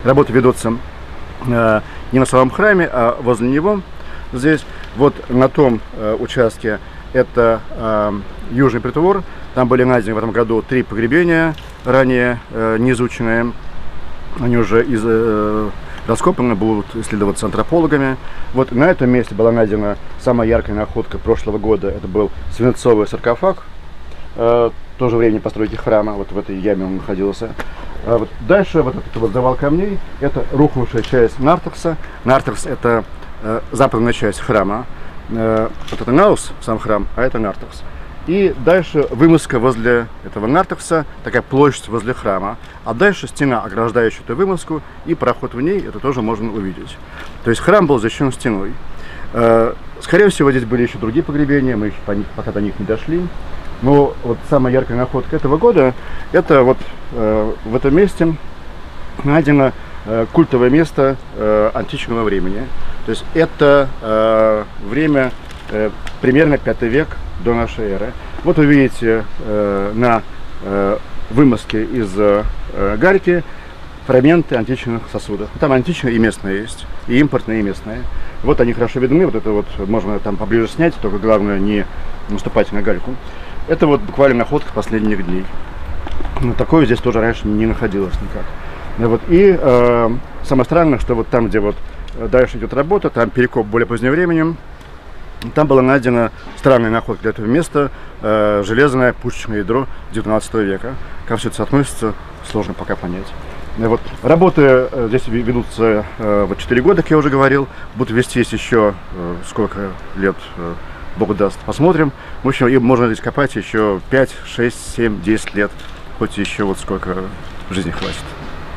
Работы ведутся не на самом храме, а возле него. Здесь вот на том участке это Южный притвор. Там были найдены в этом году 3 погребения, ранее не изученные. Они уже раскопаны, будут исследоваться антропологами. Вот на этом месте была найдена самая яркая находка прошлого года. Это был свинцовый саркофаг. Тоже времени постройки храма, вот в этой яме он находился. Вот дальше вот этот вот завал камней, это рухнувшая часть нартекса. Нартекс — это западная часть храма. Вот это наус, сам храм, а это нартекс. И дальше вымазка возле этого нартекса, такая площадь возле храма. А дальше стена, ограждающая эту вымазку, и проход в ней, это тоже можно увидеть. То есть храм был защищен стеной. Скорее всего, здесь были еще другие погребения, мы еще пока до них не дошли. Но вот самая яркая находка этого года, это вот в этом месте найдено культовое место античного времени. То есть это время примерно 5 век до нашей эры. Вот вы видите на вымазке из гальки фрагменты античных сосудов. Там античные и местные есть, и импортные, и местные. Вот они хорошо видны, вот это вот можно там поближе снять, только главное не наступать на гальку. Это вот буквально находка последних дней. Но такое здесь тоже раньше не находилось никак. Вот. И самое странное, что вот там, где вот дальше идет работа, там перекоп более позднего времени, там была найдена странная находка для этого места, железное пушечное ядро 19 века. Как все это относится, сложно пока понять. Вот. Работы здесь ведутся вот 4 года, как я уже говорил, будут вестись еще сколько лет Бог даст, посмотрим. В общем, и можно здесь копать еще 5, 6, 7, 10 лет, хоть еще вот сколько жизни хватит.